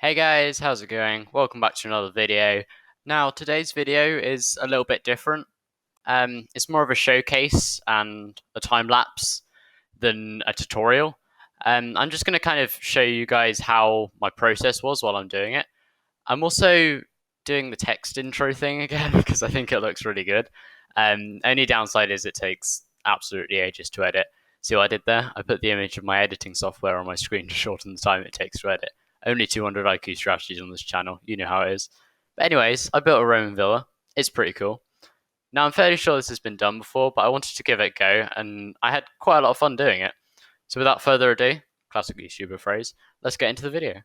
Hey guys, how's it going? Welcome back to another video. Now, today's video is a little bit different. It's more of a showcase and a time lapse than a tutorial. I'm just going to kind of show you guys how my process was while I'm doing it. I'm also doing the text intro thing again because I think it looks really good. Only downside is it takes absolutely ages to edit. See what I did there? I put the image of my editing software on my screen to shorten the time it takes to edit. Only 200 IQ strategies on this channel. You know how it is. But anyways, I built a Roman villa. It's pretty cool. Now, I'm fairly sure this has been done before, but I wanted to give it a go, and I had quite a lot of fun doing it. So without further ado, classic YouTuber phrase, let's get into the video.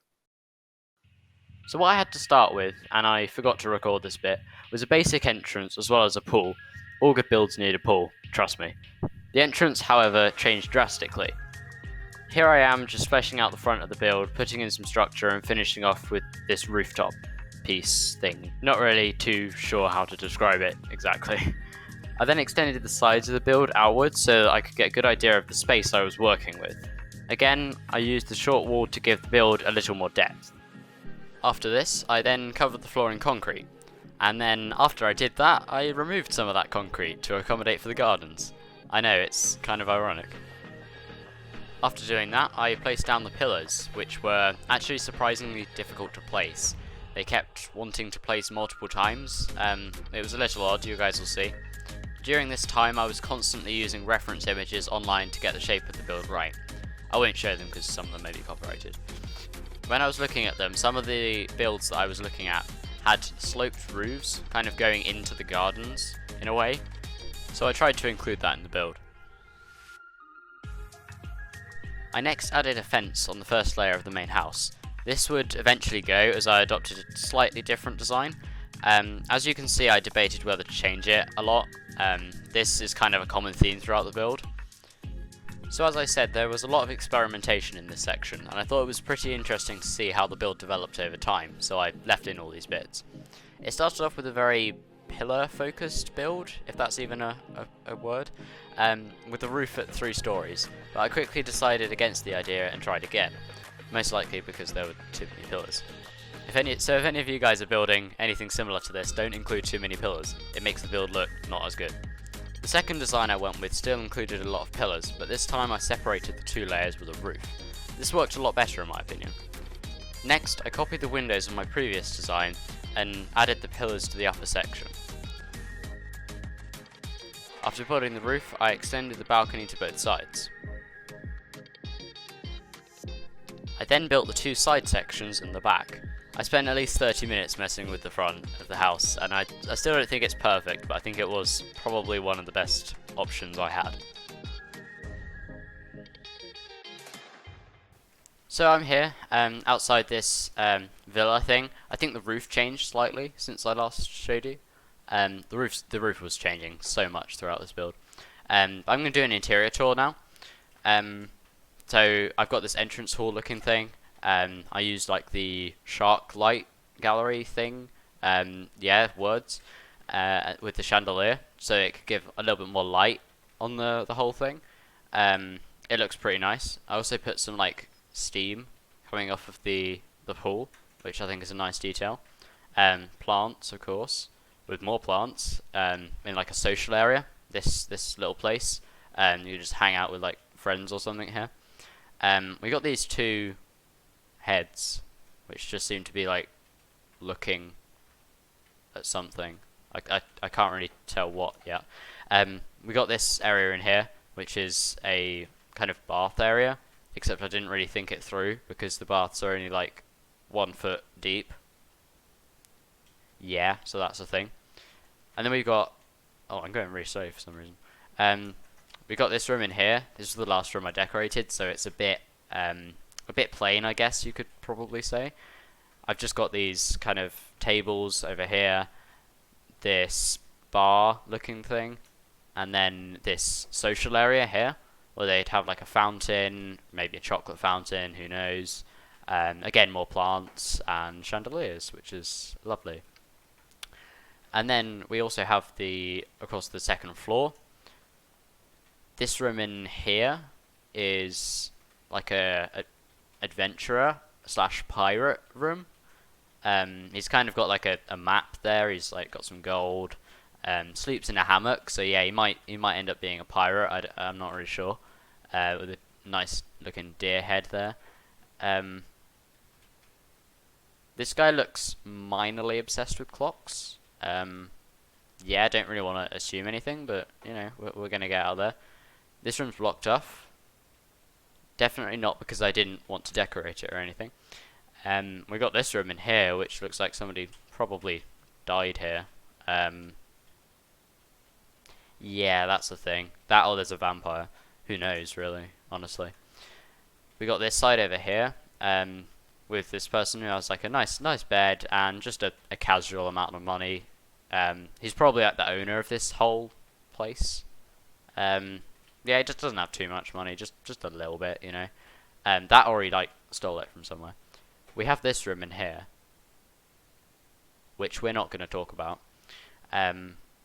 So what I had to start with, and I forgot to record this bit, was a basic entrance as well as a pool. All good builds need a pool, trust me. The entrance, however, changed drastically. Here I am just fleshing out the front of the build, putting in some structure and finishing off with this rooftop piece thing. Not really too sure how to describe it exactly. I then extended the sides of the build outwards so that I could get a good idea of the space I was working with. Again, I used the short wall to give the build a little more depth. After this, I then covered the floor in concrete. And then after I did that, I removed some of that concrete to accommodate for the gardens. I know, it's kind of ironic. After doing that, I placed down the pillars, which were actually surprisingly difficult to place. They kept wanting to place multiple times. It was a little odd, you guys will see. During this time, I was constantly using reference images online to get the shape of the build right. I won't show them because some of them may be copyrighted. When I was looking at them, some of the builds that I was looking at had sloped roofs, kind of going into the gardens, in a way. So I tried to include that in the build. I next added a fence on the first layer of the main house. This would eventually go as I adopted a slightly different design. As you can see, I debated whether to change it a lot. This is kind of a common theme throughout the build. So as I said, there was a lot of experimentation in this section, and I thought it was pretty interesting to see how the build developed over time, so I left in all these bits. It started off with a very pillar-focused build, if that's even a word, with the roof at 3 stories, but I quickly decided against the idea and tried again, most likely because there were too many pillars. If any of you guys are building anything similar to this, don't include too many pillars. It makes the build look not as good. The second design I went with still included a lot of pillars, but this time I separated the 2 layers with a roof. This worked a lot better in my opinion. Next, I copied the windows of my previous design and added the pillars to the upper section. After building the roof, I extended the balcony to both sides. I then built the 2 side sections in the back. I spent at least 30 minutes messing with the front of the house, and I still don't think it's perfect, but I think it was probably one of the best options I had. So I'm here, outside this villa thing. I think the roof changed slightly since I last showed you. The roof was changing so much throughout this build. I'm going to do an interior tour now. So I've got this entrance hall looking thing. I used like the shark light gallery thing, with the chandelier, so it could give a little bit more light on the whole thing. It looks pretty nice. I also put some like steam coming off of the pool, which I think is a nice detail. Plants, of course, with more plants in like a social area. This little place, you just hang out with like friends or something here. We got these 2 heads, which just seem to be like looking at something. I can't really tell what yet. We got this area in here, which is a kind of bath area, except I didn't really think it through because the baths are only like 1 foot deep. Yeah, so that's a thing. And then we got, oh, I'm going really slow for some reason. We got this room in here. This is the last room I decorated, so it's a bit plain, I guess you could probably say. I've just got these kind of tables over here, this bar looking thing, and then this social area here, where they'd have like a fountain, maybe a chocolate fountain, who knows. Again, more plants and chandeliers, which is lovely. And then we also have across the second floor. This room in here is like a adventurer slash pirate room. He's kind of got like a map there. He's like got some gold. Sleeps in a hammock. So yeah, he might end up being a pirate. I'm not really sure. With a nice looking deer head there. This guy looks minorly obsessed with clocks. Yeah, I don't really want to assume anything, but you know, we're gonna get out of there. This room's blocked off. Definitely not because I didn't want to decorate it or anything. We got this room in here, which looks like somebody probably died here. Yeah, that's the thing. That or there's a vampire. Who knows, really, honestly. We got this side over here, with this person who has like a nice bed and just a casual amount of money. He's probably like the owner of this whole place. Yeah, he just doesn't have too much money, just a little bit, you know. That or he like stole it from somewhere. We have this room in here, which we're not going to talk about.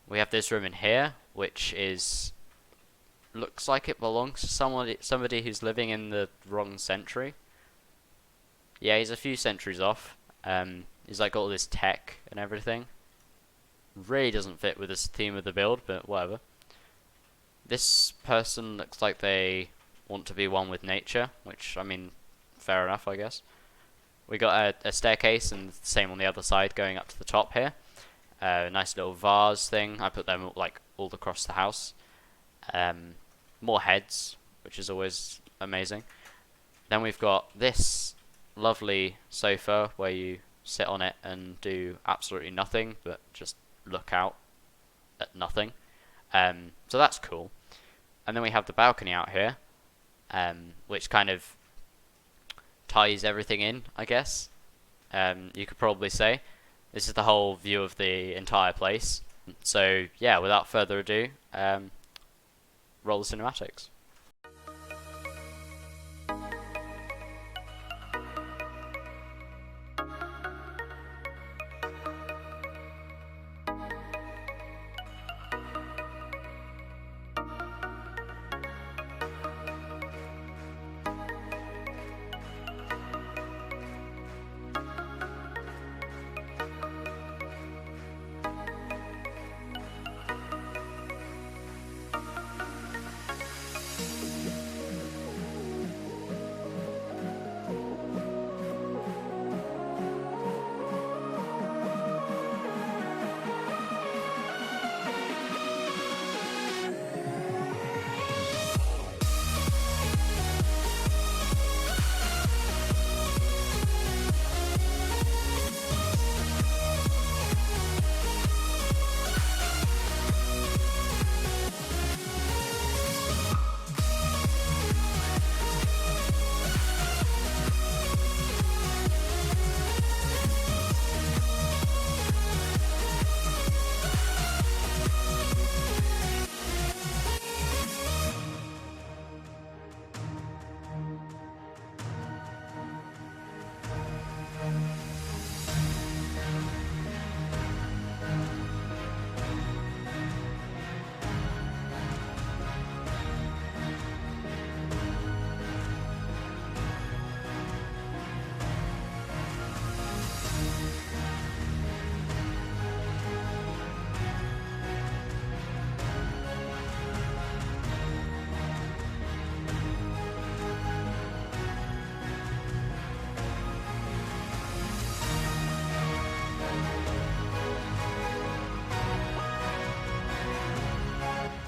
We have this room in here, which looks like it belongs to somebody who's living in the wrong century. Yeah, he's a few centuries off. He's like got all this tech and everything. Really doesn't fit with this theme of the build, but whatever. This person looks like they want to be one with nature, which, I mean, fair enough, I guess. We got a staircase, and the same on the other side going up to the top here. Nice little vase thing. I put them like all across the house. More heads, which is always amazing. Then we've got this lovely sofa where you sit on it and do absolutely nothing but just look out at nothing. So that's cool. And then we have the balcony out here, which kind of ties everything in, I guess. You could probably say. This is the whole view of the entire place. So yeah, without further ado, roll the cinematics.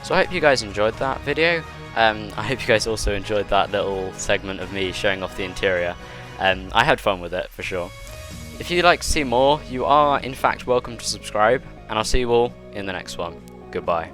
So I hope you guys enjoyed that video. I hope you guys also enjoyed that little segment of me showing off the interior. I had fun with it, for sure. If you'd like to see more, you are in fact welcome to subscribe, and I'll see you all in the next one. Goodbye.